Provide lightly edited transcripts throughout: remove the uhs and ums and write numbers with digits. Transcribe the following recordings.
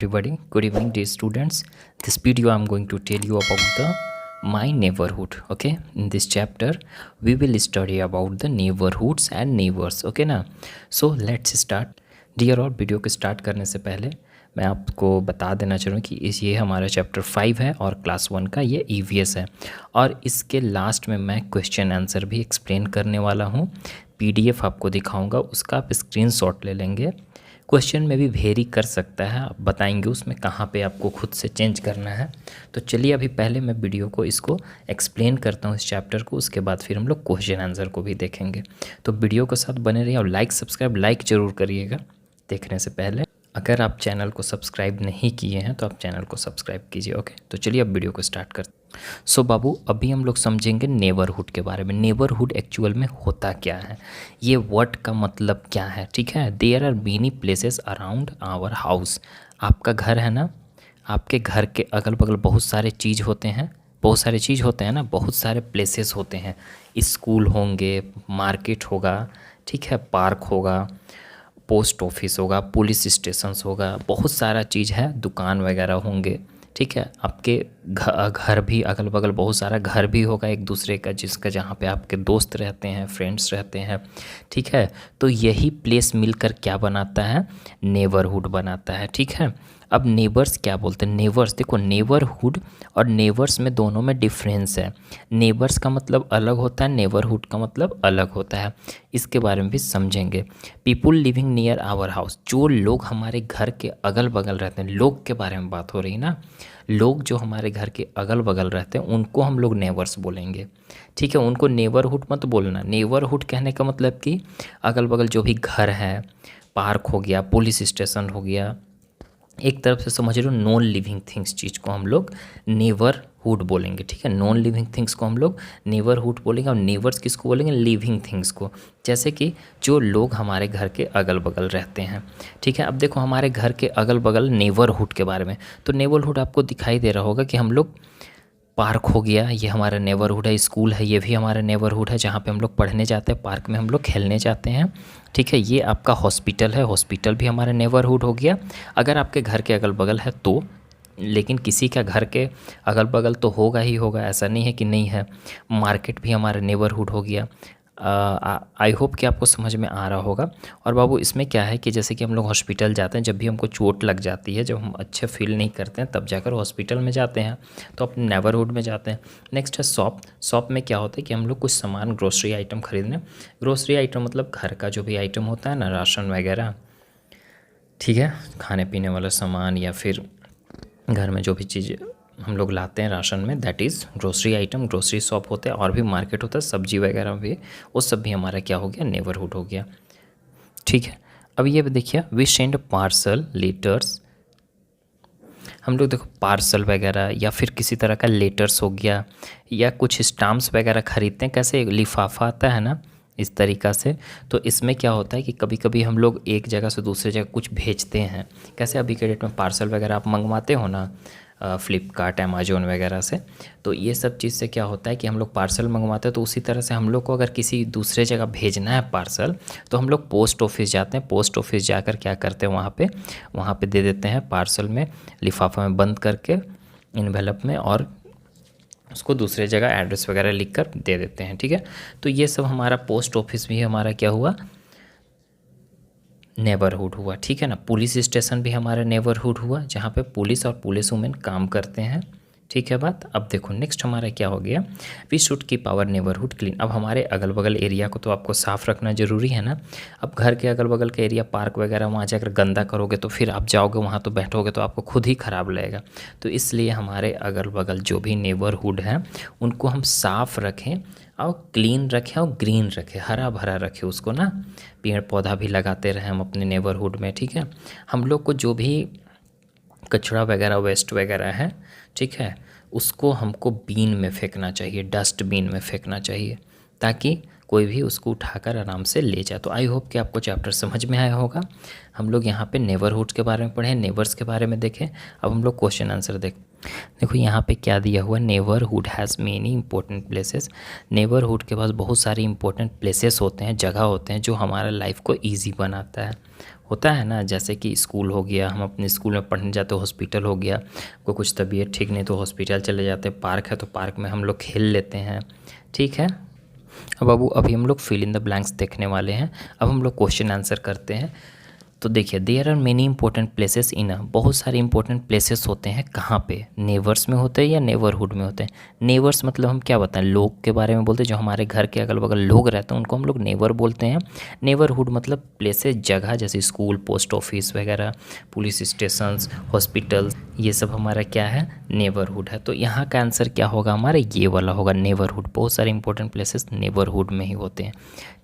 Everybody, good evening dear students. This video I'm going to tell you about the my neighborhood. Okay, in this chapter we will study about the neighborhoods and neighbors. Okay ना, so let's start. Dear, और video को start करने से पहले मैं आपको बता देना चाहूँ कि ये हमारा चैप्टर 5 है और क्लास 1 का ये ईवीएस है, और इसके लास्ट में मैं क्वेश्चन आंसर भी एक्सप्लेन करने वाला हूँ। पीडीएफ आपको दिखाऊंगा, उसका आप स्क्रीनशॉट ले लेंगे। क्वेश्चन में भी वेरी कर सकता है, आप बताएंगे उसमें कहाँ पे आपको खुद से चेंज करना है। तो चलिए अभी पहले मैं वीडियो को इसको एक्सप्लेन करता हूँ, इस चैप्टर को, उसके बाद फिर हम लोग क्वेश्चन आंसर को भी देखेंगे। तो वीडियो के साथ बने रहिए और लाइक ज़रूर करिएगा देखने से पहले। अगर आप चैनल को सब्सक्राइब नहीं किए हैं तो आप चैनल को सब्सक्राइब कीजिए। ओके, तो चलिए अब वीडियो को स्टार्ट करते हैं। सो बाबू, अभी हम लोग समझेंगे नेबरहुड के बारे में। नेबरहुड एक्चुअल में होता क्या है, ये वर्ड का मतलब क्या है, ठीक है। There are many places around our house. आपका घर है ना, आपके घर के अगल बगल बहुत सारे चीज़ होते हैं, बहुत सारे चीज़ होते हैं ना, बहुत सारे प्लेसेस होते हैं। स्कूल होंगे, मार्केट होगा, ठीक है, पार्क होगा, पोस्ट ऑफिस होगा, पुलिस स्टेशंस होगा, बहुत सारा चीज़ है, दुकान वगैरह होंगे, ठीक है। आपके घर भी अगल बगल बहुत सारा घर भी होगा एक दूसरे का, जिसका जहाँ पे आपके दोस्त रहते हैं, फ्रेंड्स रहते हैं, ठीक है। तो यही प्लेस मिलकर क्या बनाता है, नेबरहुड बनाता है, ठीक है। अब नेबर्स क्या बोलते हैं, नेबर्स, देखो नेबरहुड और नेबर्स में दोनों में डिफरेंस है। नेबर्स का मतलब अलग होता है, नेबरहुड का मतलब अलग होता है, इसके बारे में भी समझेंगे। People living near our house, जो लोग हमारे घर के अगल बगल रहते हैं, लोग के बारे में बात हो रही ना, लोग जो हमारे घर के अगल बगल रहते हैं उनको हम लोग नेबर्स बोलेंगे, ठीक है। उनको नेबरहुड मत बोलना। नेबरहुड कहने का मतलब कि अगल बगल जो भी घर है, पार्क हो गया, पुलिस स्टेशन हो गया, एक तरफ से समझ लो नॉन लिविंग थिंग्स चीज़ को हम लोग नेबरहुड बोलेंगे, ठीक है। नॉन लिविंग थिंग्स को हम लोग नेबरहुड बोलेंगे, और नेबर्स किसको बोलेंगे, लिविंग थिंग्स को, जैसे कि जो लोग हमारे घर के अगल बगल रहते हैं, ठीक है। अब देखो हमारे घर के अगल बगल नेबरहुड के बारे में, तो नेबरहुड आपको दिखाई दे रहा होगा कि हम लोग, पार्क हो गया, ये हमारा नेबरहुड है, स्कूल है, ये भी हमारा नेबरहुड है, जहाँ पे हम लोग पढ़ने जाते हैं, पार्क में हम लोग खेलने जाते हैं, ठीक है। ये आपका हॉस्पिटल है, हॉस्पिटल भी हमारा नेबरहुड हो गया अगर आपके घर के अगल बगल है तो। लेकिन किसी का घर के अगल बगल तो होगा ही होगा, ऐसा नहीं है कि नहीं है। मार्केट भी हमारा नेबरहुड हो गया। आई होप कि आपको समझ में आ रहा होगा। और बाबू इसमें क्या है कि जैसे कि हम लोग हॉस्पिटल जाते हैं, जब भी हमको चोट लग जाती है, जब हम अच्छे फील नहीं करते हैं, तब जाकर हॉस्पिटल में जाते हैं, तो अपने नेबरहुड में जाते हैं। नेक्स्ट है शॉप। शॉप में क्या होता है कि हम लोग कुछ सामान, ग्रोसरी आइटम खरीदने, ग्रोसरी आइटम मतलब घर का जो भी आइटम होता है ना, राशन वगैरह, ठीक है, खाने पीने वाला सामान, या फिर घर में जो भी चीज़ हम लोग लाते हैं राशन में, that is grocery item, grocery shop होता है। और भी मार्केट होता है, सब्जी वगैरह भी, वो सब भी हमारा क्या हो गया, नेबरहुड हो गया, ठीक है। अब ये देखिए, वी सेंड पार्सल लेटर्स। हम लोग देखो पार्सल वगैरह या फिर किसी तरह का लेटर्स हो गया, या कुछ स्टाम्प्स वगैरह खरीदते हैं, कैसे लिफाफा आता है ना, इस तरीक़ा से। तो इसमें क्या होता है कि कभी कभी हम लोग एक जगह से दूसरे जगह कुछ भेजते हैं, कैसे अभी के डेट में पार्सल वगैरह आप मंगवाते हो ना, फ्लिपकार्ट, अमेजोन वगैरह से। तो ये सब चीज़ से क्या होता है कि हम लोग पार्सल मंगवाते हैं, तो उसी तरह से हम लोग को अगर किसी दूसरे जगह भेजना है पार्सल, तो हम लोग पोस्ट ऑफिस जाते हैं। पोस्ट ऑफिस जाकर क्या करते हैं, वहाँ पे दे देते हैं पार्सल में, लिफाफा में बंद करके, इन्वेलप में, और उसको दूसरे जगह एड्रेस वगैरह लिख कर दे देते हैं, ठीक है। तो ये सब हमारा पोस्ट ऑफिस भी हमारा क्या हुआ, नेबरहुड हुआ, ठीक है ना। पुलिस स्टेशन भी हमारा नेबरहुड हुआ, जहाँ पे पुलिस और पुलिस वुमेन काम करते हैं, ठीक है बात। अब देखो नेक्स्ट हमारा क्या हो गया, we should keep our neighbourhood clean. अब हमारे अगल बगल एरिया को तो आपको साफ़ रखना ज़रूरी है ना। अब घर के अगल बगल का एरिया, पार्क वगैरह, वहाँ जाकर गंदा करोगे तो फिर आप जाओगे वहाँ तो बैठोगे तो आपको खुद ही ख़राब लगेगा। तो इसलिए हमारे अगल बगल जो भी नेबरहुड हैं उनको हम साफ़ रखें और क्लीन रखें और ग्रीन रखें, हरा भरा रखें उसको ना। पेड़ पौधा भी लगाते रहें हम अपने नेबरहुड में, ठीक है। हम लोग को जो भी कचरा वगैरह, वेस्ट वगैरह है, ठीक है, उसको हमको बीन में फेंकना चाहिए, डस्टबिन में फेंकना चाहिए, ताकि कोई भी उसको उठाकर आराम से ले जाए। तो आई होप कि आपको चैप्टर समझ में आया होगा। हम लोग यहाँ पे नेबरहुड के बारे में पढ़े, नेबर्स के बारे में देखें। अब हम लोग क्वेश्चन आंसर देखो यहाँ पे क्या दिया हुआ, neighbourhood has many important places. Neighbourhood के पास बहुत सारे इंपॉर्टेंट प्लेसेस होते हैं, जगह होते हैं जो हमारा लाइफ को ईजी बनाता है। होता है ना, जैसे कि स्कूल हो गया, हम अपने स्कूल में पढ़ने जाते, हॉस्पिटल हो गया, कोई कुछ तबीयत ठीक नहीं तो हॉस्पिटल चले जाते, पार्क है तो पार्क में हम लोग खेल लेते हैं। ठीक है, अब बाबू अभी हम लोग फिल इन द ब्लैंक्स देखने वाले हैं। अब हम लोग क्वेश्चन आंसर करते हैं। तो देखिए, there are many important places in, बहुत सारे इंपॉर्टेंट प्लेसेस होते हैं कहाँ पे, नेबर्स में होते हैं या नेबरहुड में होते हैं। नेबर्स मतलब हम क्या बताएं, लोग के बारे में बोलते हैं, जो हमारे घर के अगल बगल लोग रहते हैं उनको हम लोग नेबर बोलते हैं। नेबरहुड मतलब प्लेसेस, जगह, जैसे स्कूल, पोस्ट ऑफिस वगैरह, पुलिस स्टेशंस, हॉस्पिटल्स, ये सब हमारा क्या है, नेबरहुड है। तो यहाँ का आंसर क्या होगा हमारा, ये वाला होगा, नेबरहुड। बहुत सारे इंपॉर्टेंट प्लेसेस नेबरहुड में ही होते हैं।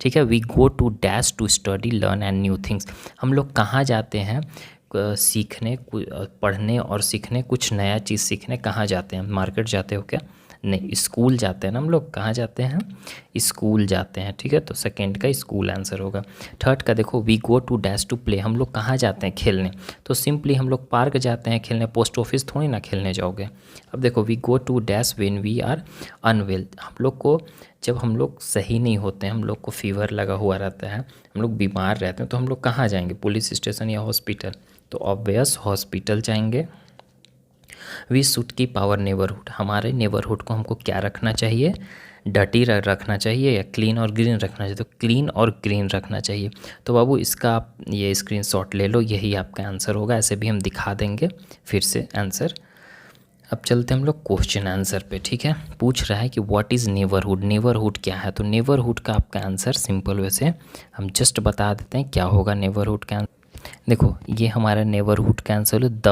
ठीक है, we go to dash to study learn and new things. हम लोग कहाँ जाते हैं सीखने, पढ़ने और सीखने, कुछ नया चीज़ सीखने कहाँ जाते हैं, मार्केट जाते हो क्या, नहीं, स्कूल जाते हैं ना हम लोग, कहाँ जाते हैं, स्कूल जाते हैं। ठीक है, तो सेकंड का स्कूल आंसर होगा। थर्ड का देखो, we go to dash to play, हम लोग कहाँ जाते हैं खेलने, तो सिंपली हम लोग पार्क जाते हैं खेलने, पोस्ट ऑफिस थोड़ी ना खेलने जाओगे। अब देखो, we go to dash when we are unwell, हम लोग को जब हम लोग सही नहीं होते हैं, हम लोग को फीवर लगा हुआ रहता है, हम लोग बीमार रहते हैं, तो हम लोग कहाँ जाएंगे, पुलिस स्टेशन या हॉस्पिटल, तो ऑब्वियस हॉस्पिटल जाएंगे। We should keep our neighbourhood, हमारे नेबरहुड को हमको क्या रखना चाहिए, डर्टी रखना चाहिए या क्लीन और ग्रीन रखना चाहिए, तो क्लीन और ग्रीन रखना चाहिए। तो बाबू इसका आप ये स्क्रीनशॉट ले लो, यही आपका आंसर होगा। ऐसे भी हम दिखा देंगे फिर से आंसर। अब चलते हैं हम लोग क्वेश्चन आंसर पे। ठीक है, पूछ रहा है कि व्हाट इज़ नेबरहुड, नेबरहुड क्या है। तो नेबरहुड का आपका आंसर सिंपल वैसे हम जस्ट बता देते हैं क्या होगा नेबरहुड का आंसर। देखो, ये हमारा नेबरहुड का आंसर है the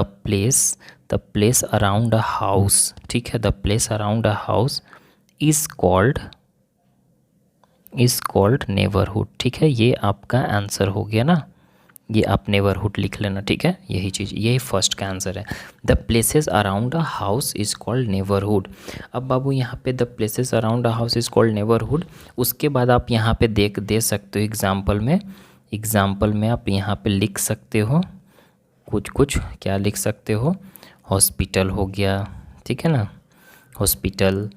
place around a house. ठीक है, the place around a house is called neighbourhood. ठीक है, ये आपका आंसर हो गया ना, ये आप नेबरहुड लिख लेना। ठीक है, यही चीज़, यही फर्स्ट का आंसर है। The places around a house is called neighbourhood. अब बाबू यहाँ पे the places around a house is called neighbourhood, उसके बाद आप यहाँ पे दे सकते हो एग्जाम्पल में आप यहाँ पे लिख सकते हो कुछ क्या लिख सकते हो, हॉस्पिटल हो गया। ठीक है ना, हॉस्पिटल,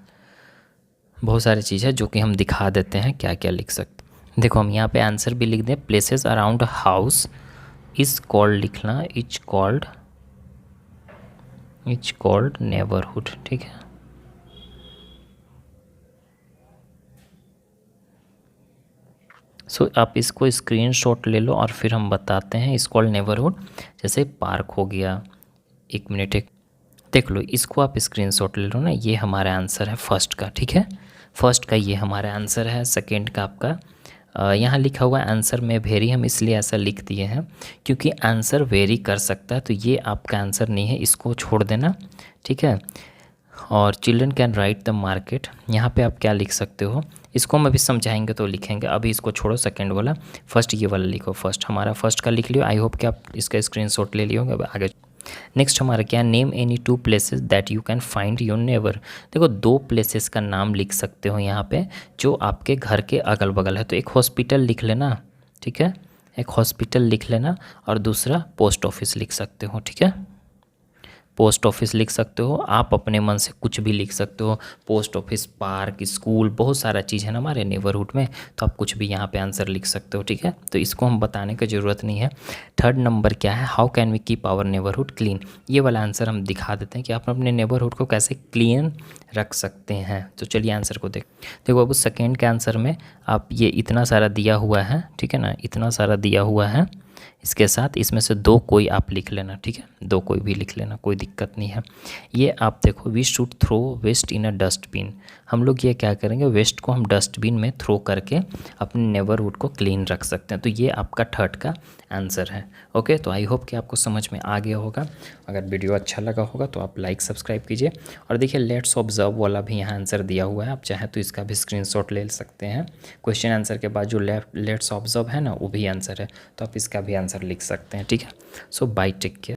बहुत सारी चीज़ है जो कि हम दिखा देते हैं क्या क्या लिख सकते। देखो, हम यहाँ पे आंसर भी लिख दें, places around house is called, लिखना इज कॉल्ड नेबरहुड। ठीक है, सो आप इसको स्क्रीनशॉट ले लो और फिर हम बताते हैं इज कॉल्ड नेबरहुड। जैसे पार्क हो गया, एक मिनट एक देख लो, इसको आप स्क्रीनशॉट ले लो ना, ये हमारा आंसर है फर्स्ट का। ठीक है, फर्स्ट का ये हमारा आंसर है। सेकंड का आपका यहाँ लिखा हुआ आंसर में वेरी, हम इसलिए ऐसा लिख दिए हैं क्योंकि आंसर वेरी कर सकता है, तो ये आपका आंसर नहीं है, इसको छोड़ देना। ठीक है, और children can write the market, यहाँ पे आप क्या लिख सकते हो, इसको हम अभी समझाएंगे तो लिखेंगे, अभी इसको छोड़ो, सेकंड वाला, फर्स्ट ये वाला लिखो, फर्स्ट हमारा फर्स्ट का लिख लियो। आई होप कि आप इसका स्क्रीनशॉट ले लियोगे। अब आगे नेक्स्ट हमारा क्या, name any two places that you can find your neighbour. देखो, दो प्लेसेस का नाम लिख सकते हो यहाँ पे जो आपके घर के अगल बगल है, तो एक हॉस्पिटल लिख लेना। ठीक है, एक हॉस्पिटल लिख लेना और दूसरा पोस्ट ऑफिस लिख सकते हो। ठीक है, पोस्ट ऑफिस लिख सकते हो, आप अपने मन से कुछ भी लिख सकते हो, पोस्ट ऑफिस, पार्क, स्कूल, बहुत सारा चीज़ है ना हमारे नेबरहुड में, तो आप कुछ भी यहाँ पे आंसर लिख सकते हो। ठीक है, तो इसको हम बताने की ज़रूरत नहीं है। थर्ड नंबर क्या है, how can we keep our neighbourhood clean, ये वाला आंसर हम दिखा देते हैं कि आप अपने नेबरहुड को कैसे क्लीन रख सकते हैं। तो चलिए आंसर को देखो बाबू, सेकेंड के आंसर में आप ये इतना सारा दिया हुआ है, ठीक है ना, इतना सारा दिया हुआ है, इसके साथ इसमें से दो कोई आप लिख लेना। ठीक है, दो कोई भी लिख लेना, कोई दिक्कत नहीं है। ये आप देखो, we should throw waste in a dustbin, हम लोग ये क्या करेंगे, वेस्ट को हम डस्टबिन में थ्रो करके अपने नेबरहुड को क्लीन रख सकते हैं। तो ये आपका थर्ड का आंसर है। ओके, तो आई होप कि आपको समझ में आ गया होगा। अगर वीडियो अच्छा लगा होगा तो आप लाइक सब्सक्राइब कीजिए। और देखिए, लेट्स ऑब्जर्व वाला भी यहाँ आंसर दिया हुआ है, आप चाहें तो इसका भी स्क्रीनशॉट ले सकते हैं। क्वेश्चन आंसर के बाद जो लेट्स ऑब्जर्व है ना, वो भी आंसर है, तो आप इसका भी आंसर लिख सकते हैं। ठीक है, सो बाय, टेक केयर।